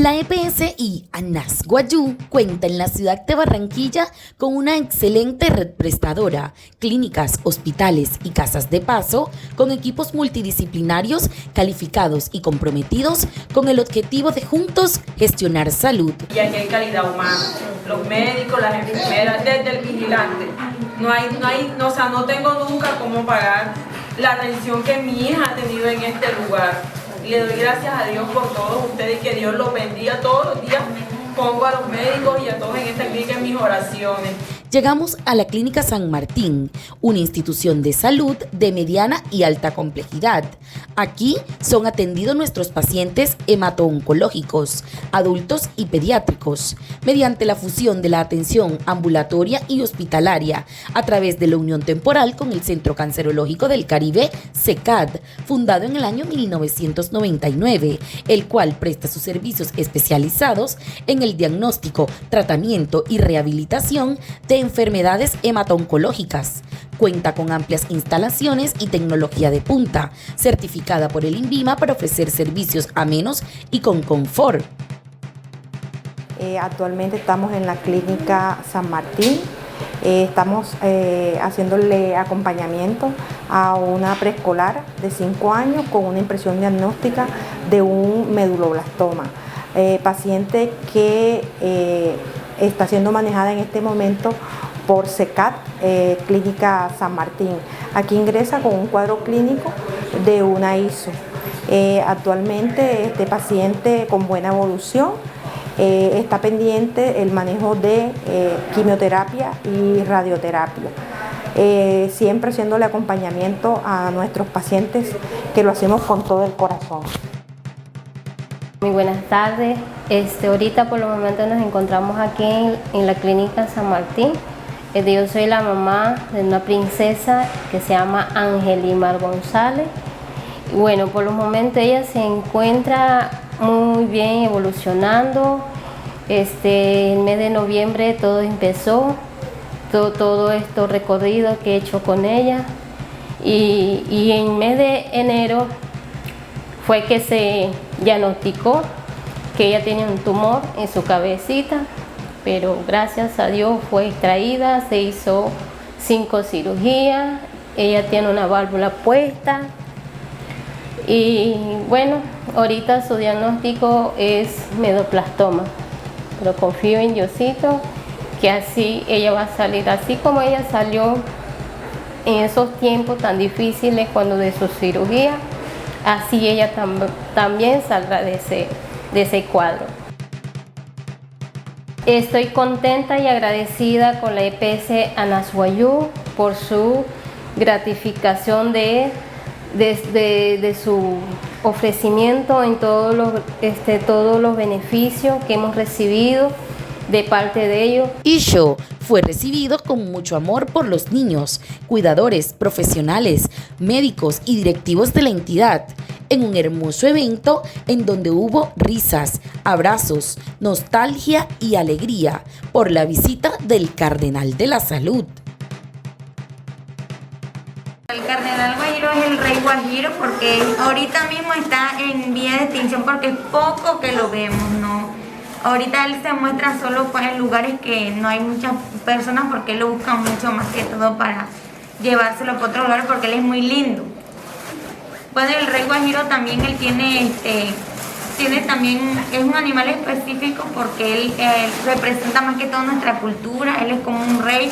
La EPSI ANAS Guayú cuenta en la ciudad de Barranquilla con una excelente red prestadora, clínicas, hospitales y casas de paso, con equipos multidisciplinarios calificados y comprometidos con el objetivo de juntos gestionar salud. Y aquí hay calidad humana, los médicos, las enfermeras, desde el vigilante. No tengo nunca cómo pagar la atención que mi hija ha tenido en este lugar. Le doy gracias a Dios por todos ustedes, que Dios los bendiga. Todos los días pongo a los médicos y a todos en esta clínica en mis oraciones. Llegamos a la Clínica San Martín, una institución de salud de mediana y alta complejidad. Aquí son atendidos nuestros pacientes hemato-oncológicos, adultos y pediátricos, mediante la fusión de la atención ambulatoria y hospitalaria a través de la unión temporal con el Centro Cancerológico del Caribe, CECAD, fundado en el año 1999, el cual presta sus servicios especializados en el diagnóstico, tratamiento y rehabilitación de enfermedades hemato-oncológicas. Cuenta con amplias instalaciones y tecnología de punta, certificada por el INVIMA para ofrecer servicios amenos y con confort. Actualmente estamos en la Clínica San Martín. Estamos haciéndole acompañamiento a una preescolar de 5 años con una impresión diagnóstica de un meduloblastoma. Paciente que está siendo manejada en este momento por CECAD, Clínica San Martín. Aquí ingresa con un cuadro clínico de una ISO. Actualmente este paciente con buena evolución, está pendiente el manejo de quimioterapia y radioterapia. Siempre haciéndole acompañamiento a nuestros pacientes, que lo hacemos con todo el corazón. Muy buenas tardes. Ahorita por el momento nos encontramos aquí en la Clínica San Martín. Yo soy la mamá de una princesa que se llama Angelimar González. Y bueno, por los momentos ella se encuentra muy bien evolucionando. El mes de noviembre todo empezó, todo esto recorrido que he hecho con ella. Y en el mes de enero fue que se diagnosticó que ella tenía un tumor en su cabecita, pero gracias a Dios fue extraída, se hizo 5 cirugías, ella tiene una válvula puesta y bueno, ahorita su diagnóstico es meduloblastoma, pero confío en Diosito que así ella va a salir, así como ella salió en esos tiempos tan difíciles cuando de su cirugía, así ella también saldrá de ese cuadro. Estoy contenta y agradecida con la EPS ANAS Guayú por su gratificación de su ofrecimiento en todos los beneficios que hemos recibido de parte de ellos. Isho fue recibido con mucho amor por los niños, cuidadores, profesionales, médicos y directivos de la entidad, en un hermoso evento en donde hubo risas, abrazos, nostalgia y alegría por la visita del Cardenal de la Salud. El Cardenal Guajiro es el rey Guajiro porque ahorita mismo está en vía de extinción porque es poco que lo vemos, ¿no? Ahorita él se muestra solo pues, en lugares que no hay muchas personas porque él lo busca mucho más que todo para llevárselo para otro lugar porque él es muy lindo. Bueno, el rey Guajiro también él tiene también, es un animal específico porque él representa más que todo nuestra cultura, él es como un rey,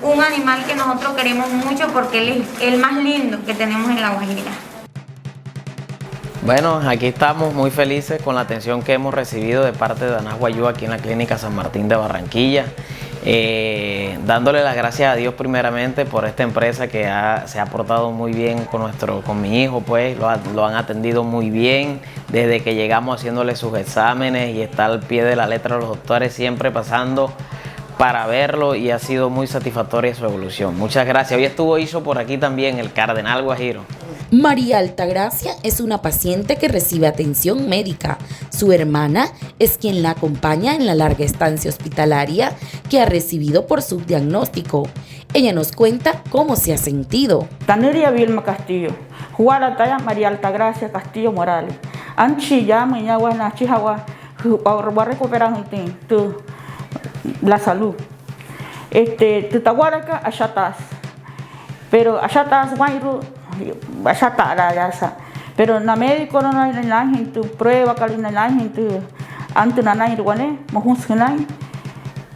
un animal que nosotros queremos mucho porque él es el más lindo que tenemos en La Guajira. Bueno, aquí estamos muy felices con la atención que hemos recibido de parte de ANAS Guayú aquí en la Clínica San Martín de Barranquilla. Dándole las gracias a Dios primeramente por esta empresa que se ha portado muy bien con mi hijo, pues lo han atendido muy bien desde que llegamos haciéndole sus exámenes y está al pie de la letra de los doctores siempre pasando para verlo y ha sido muy satisfactoria su evolución. Muchas gracias. Hoy estuvo Isho por aquí también, el Cardenal Guajiro. María Altagracia es una paciente que recibe atención médica. Su hermana es quien la acompaña en la larga estancia hospitalaria que ha recibido por su diagnóstico. Ella nos cuenta cómo se ha sentido. Taneria Vilma Castillo, Juarataya María Altagracia Castillo Morales. Anchi ya mañana chihawa va a recuperar la salud. Tutahuaraca, allá estás. Pero allá estás, allá está, pero en la médico no hay nada, en tu prueba, que no hay nada, en tu ante na nai ruane, mohus nai,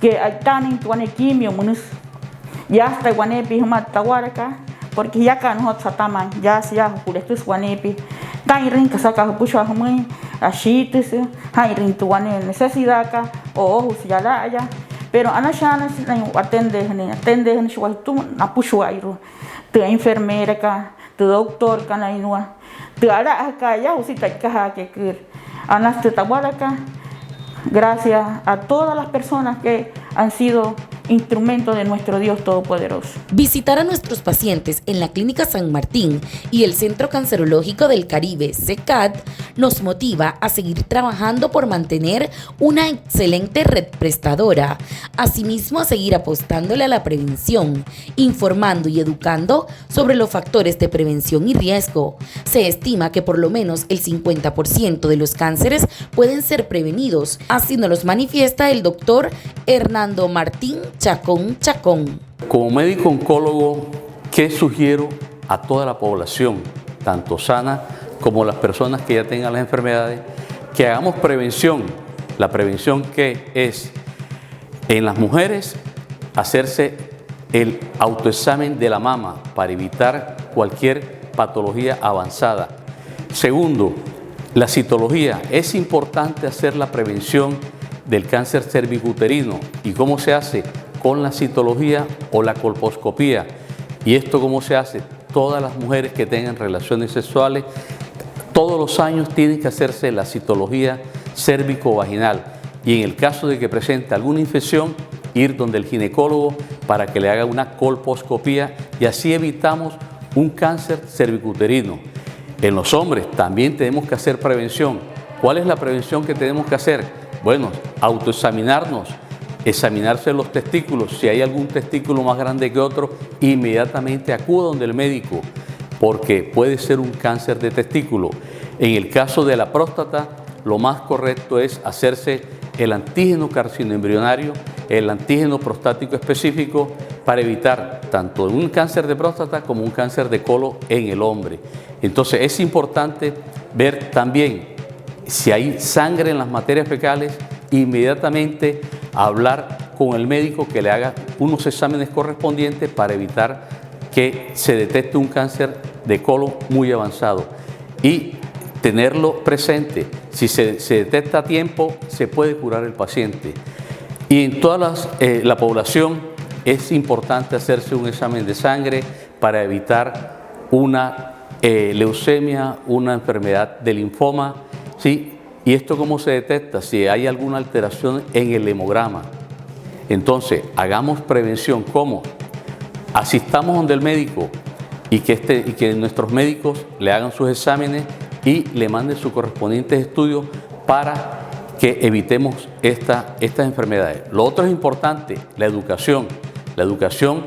que hay tan en tu quimio, ya está guanepi, Tutahuaraca, porque ya que nosotros estamos, ya se ha ocurrido guanepi, tan rin que saca pucho a muy, así, hay rin tu guane necesidad acá, o ojos ya la haya. Pero ana shana atende en su na puxo airo te enfermera ka te doctor ka na inua te ara ka ya usita ka que ana te tabaraka. Gracias a todas las personas que han sido instrumentos de nuestro Dios Todopoderoso. Visitar a nuestros pacientes en la Clínica San Martín y el Centro Cancerológico del Caribe, CECAD, nos motiva a seguir trabajando por mantener una excelente red prestadora. Asimismo, a seguir apostándole a la prevención, informando y educando sobre los factores de prevención y riesgo. Se estima que por lo menos el 50% de los cánceres pueden ser prevenidos. Así nos los manifiesta el doctor Hernando Martín Chacón. Como médico oncólogo, ¿qué sugiero a toda la población, tanto sana como las personas que ya tengan las enfermedades? Que hagamos prevención. La prevención que es en las mujeres hacerse el autoexamen de la mama para evitar cualquier patología avanzada. Segundo, la citología. Es importante hacer la prevención del cáncer cervicuterino. ¿Y cómo se hace? Con la citología o la colposcopía. ¿Y esto cómo se hace? Todas las mujeres que tengan relaciones sexuales, todos los años tienen que hacerse la citología cérvico-vaginal. Y en el caso de que presente alguna infección, ir donde el ginecólogo para que le haga una colposcopía y así evitamos un cáncer cervicuterino. En los hombres también tenemos que hacer prevención. ¿Cuál es la prevención que tenemos que hacer? Bueno, autoexaminarnos, examinarse los testículos. Si hay algún testículo más grande que otro, inmediatamente acuda donde el médico, porque puede ser un cáncer de testículo. En el caso de la próstata, lo más correcto es hacerse el antígeno carcinoembrionario, el antígeno prostático específico, para evitar tanto un cáncer de próstata como un cáncer de colon en el hombre. Entonces es importante ver también si hay sangre en las materias fecales, inmediatamente hablar con el médico que le haga unos exámenes correspondientes para evitar que se detecte un cáncer de colon muy avanzado y tenerlo presente. Si se detecta a tiempo, se puede curar el paciente. Y en toda la población es importante hacerse un examen de sangre para evitar una leucemia, una enfermedad de linfoma, ¿sí? ¿Y esto cómo se detecta? Si hay alguna alteración en el hemograma. Entonces, hagamos prevención. ¿Cómo? Asistamos donde el médico y que nuestros médicos le hagan sus exámenes y le manden sus correspondientes estudios para que evitemos estas enfermedades. Lo otro es importante, la educación. La educación,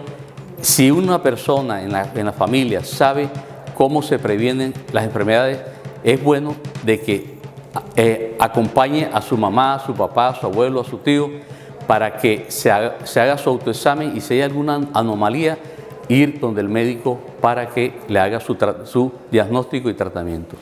si una persona en la familia sabe cómo se previenen las enfermedades, es bueno de que acompañe a su mamá, a su papá, a su abuelo, a su tío, para que se haga su autoexamen y si hay alguna anomalía, ir donde el médico para que le haga su diagnóstico y tratamiento.